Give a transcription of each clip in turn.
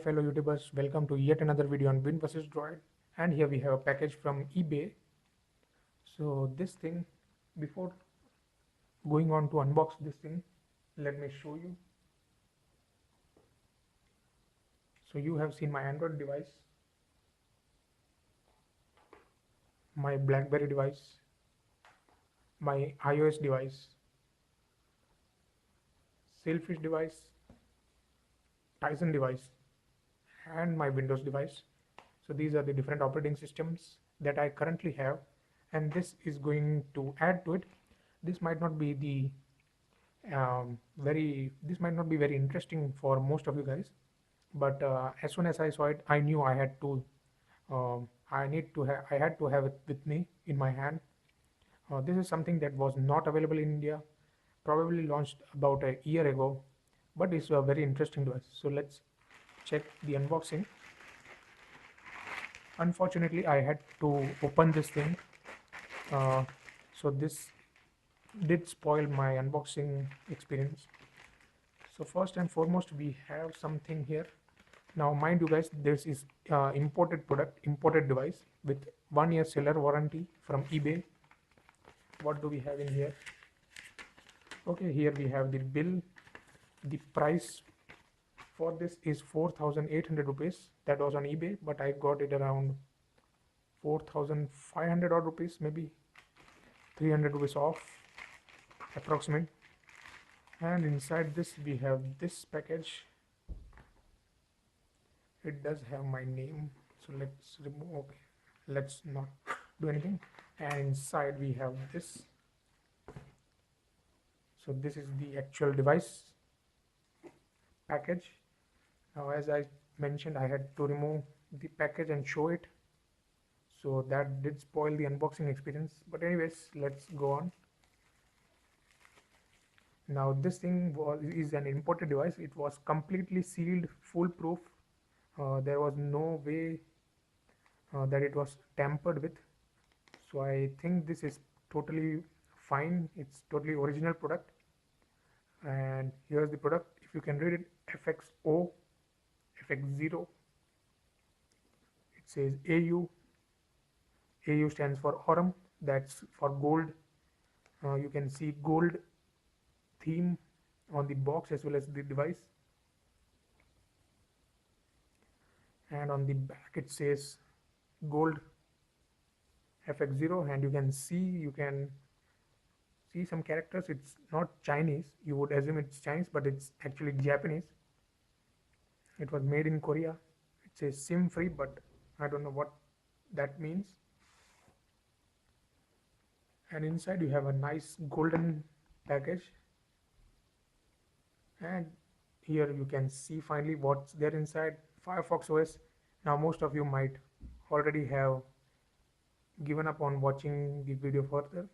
fellow YouTubers, welcome to yet another video on Win vs Droid. And here we have a package from eBay. So this thing, before going on to unbox this thing, let me show you. So you have seen my Android device, my BlackBerry device, my iOS device, Sailfish device, Tyson device, and my Windows device. So these are the different operating systems that I currently have, and this is going to add to it. This might not be the this might not be very interesting for most of you guys, but as soon as I saw it, I knew I had to I had to have it with me in my hand. This is something that was not available in India, probably launched about a year ago, but it's very interesting to us. So let's check the unboxing. Unfortunately, I had to open this thing, so this did spoil my unboxing experience. So first and foremost, we have something here. Now mind you guys, this is imported product, imported device with 1 year seller warranty from eBay. What do we have in here? Okay, here we have the bill. The price for this is 4,800 rupees. That was on eBay, but I got it around 4,500 odd rupees, maybe 300 rupees off approximate. And inside this we have this package. It does have my name, so let's remove. Okay, let's not do anything. And inside we have this. So this is the actual device package. Now as I mentioned, I had to remove the package and show it, so that did spoil the unboxing experience, but anyways, let's go on. Now this thing is an imported device. It was completely sealed, foolproof. There was no way that it was tampered with, so I think this is totally fine. It's totally original product. And here's the product. If you can read it, Fx0, Fx0. It says AU. AU stands for Aurum. That's for gold. You can see gold theme on the box as well as the device. And on the back it says gold Fx0, and you can see some characters. It's not Chinese. You would assume it's Chinese, but it's actually Japanese. It was made in Korea. It says SIM free, but I don't know what that means. And inside you have a nice golden package, and here you can see finally what's there inside. Firefox OS. Now most of you might already have given up on watching the video further,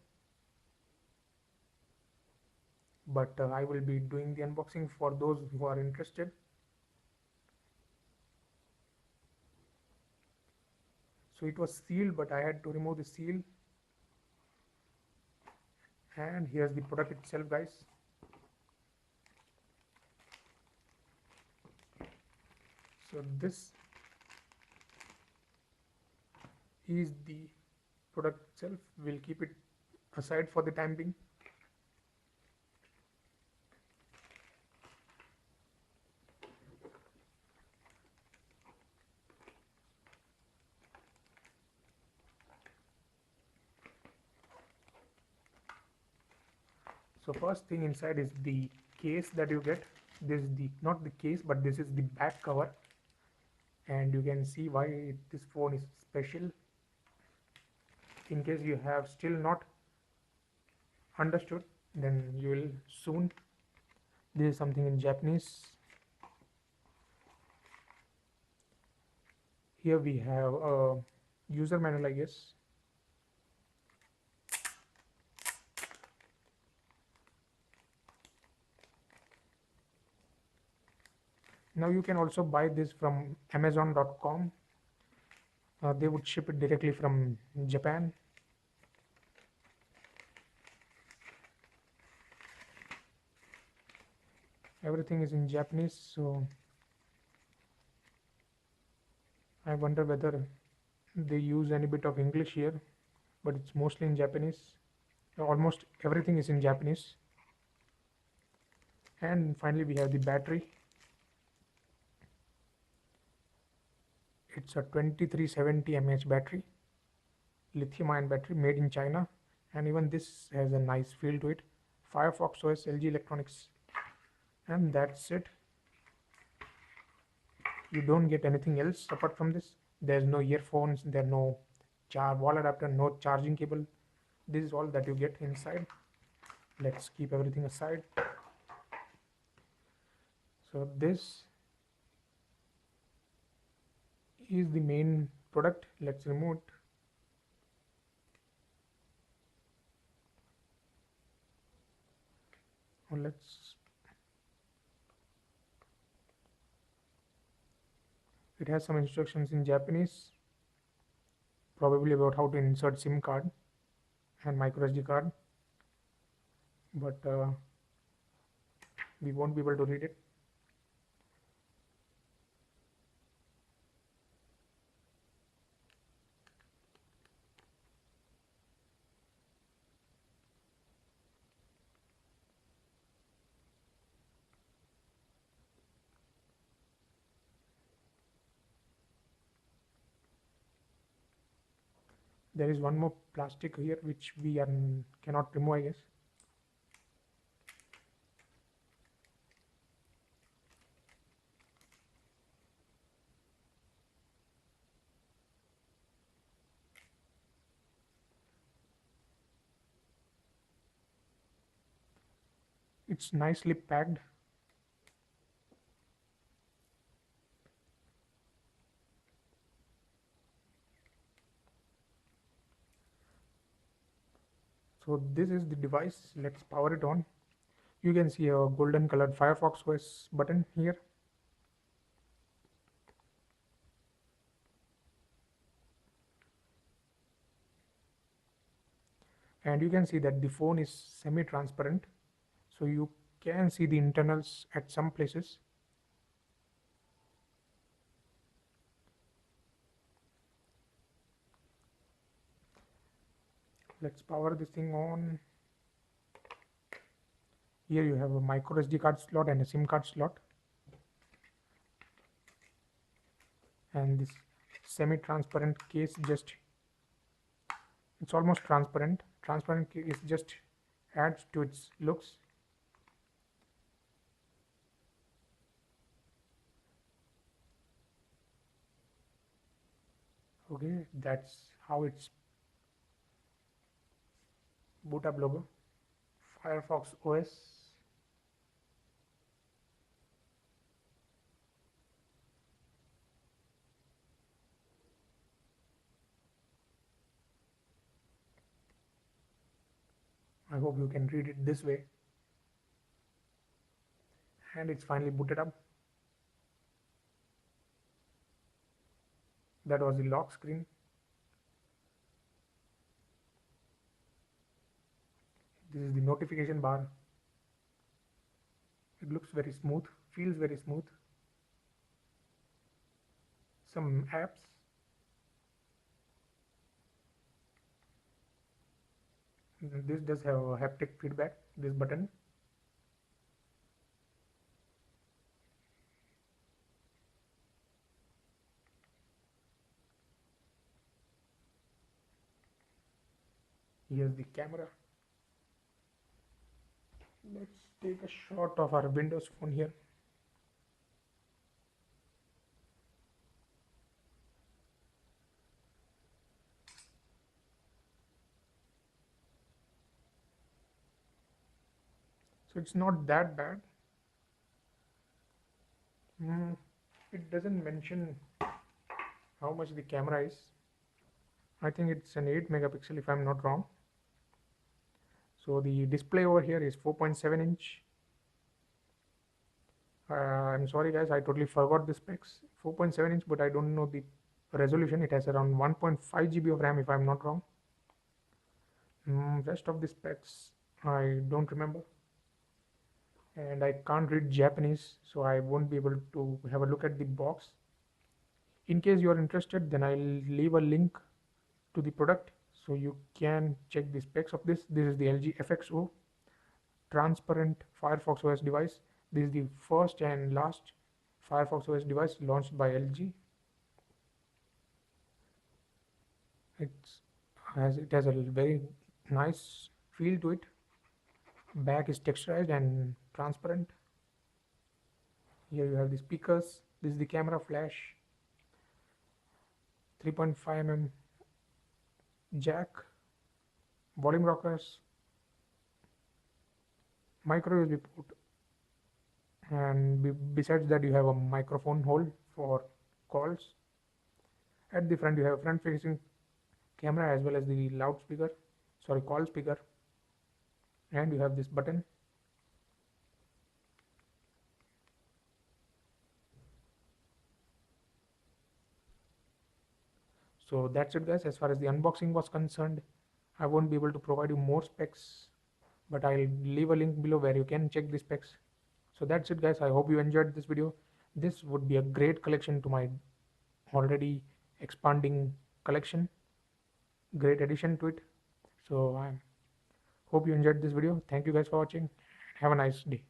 but I will be doing the unboxing for those who are interested. So it was sealed, but I had to remove the seal. And here's the product itself, guys. So this is the product itself. We'll keep it aside for the time being. So first thing inside is the case that you get. This is the not the case, but this is the back cover, and you can see why this phone is special. In case you have still not understood, then you will soon. This is something in Japanese. Here we have a user manual, I guess. Now you can also buy this from amazon.com. They would ship it directly from Japan. Everything is in Japanese, so I wonder whether they use any bit of English here, but it's mostly in Japanese. Almost everything is in Japanese. And finally, we have the battery. It's a 2370 mAh battery, lithium ion battery made in China, and even this has a nice feel to it. Firefox OS, LG Electronics, and that's it. You don't get anything else apart from this. There's no earphones, there's no wall adapter, no charging cable. This is all that you get inside. Let's keep everything aside. So this is the main product. Let's remove it. Let's It has some instructions in Japanese, probably about how to insert SIM card and micro SD card, but we won't be able to read it. There is one more plastic here which we cannot remove, I guess. It's nicely packed. So this is the device. Let's power it on. You can see a golden colored Firefox OS button here. And you can see that the phone is semi-transparent. So you can see the internals at some places. Let's power this thing on. Here you have a micro SD card slot and a SIM card slot. And this semi-transparent case it's almost transparent. Transparent case just adds to its looks. Okay, that's how it's boot up logo. Firefox OS. I hope you can read it this way. And it's finally booted up. That was the lock screen. This is the notification bar. It looks very smooth, feels very smooth. Some apps. This does have a haptic feedback, this button. Here's the camera. Let's take a shot of our Windows phone here. So it's not that bad. It doesn't mention how much the camera is. I think it's an 8 megapixel if I'm not wrong. So the display over here is 4.7 inch. I'm sorry guys, I totally forgot the specs. 4.7 inch, but I don't know the resolution. It has around 1.5 GB of RAM if I'm not wrong. Rest of the specs I don't remember. And I can't read Japanese, so I won't be able to have a look at the box. In case you are interested, then I'll leave a link to the product so you can check the specs of this. This is the LG Fx0 transparent Firefox OS device. This is the first and last Firefox OS device launched by LG. It has a very nice feel to it. Back is texturized and transparent. Here you have the speakers. This is the camera flash, 3.5 mm jack, volume rockers, micro USB port, and besides that you have a microphone hole for calls. At the front you have front facing camera as well as the loudspeaker, sorry, call speaker, and you have this button. So that's it guys, as far as the unboxing was concerned. I won't be able to provide you more specs, but I'll leave a link below where you can check the specs. So that's it guys, I hope you enjoyed this video. This would be a great collection to my already expanding collection, great addition to it. So I hope you enjoyed this video. Thank you guys for watching. Have a nice day.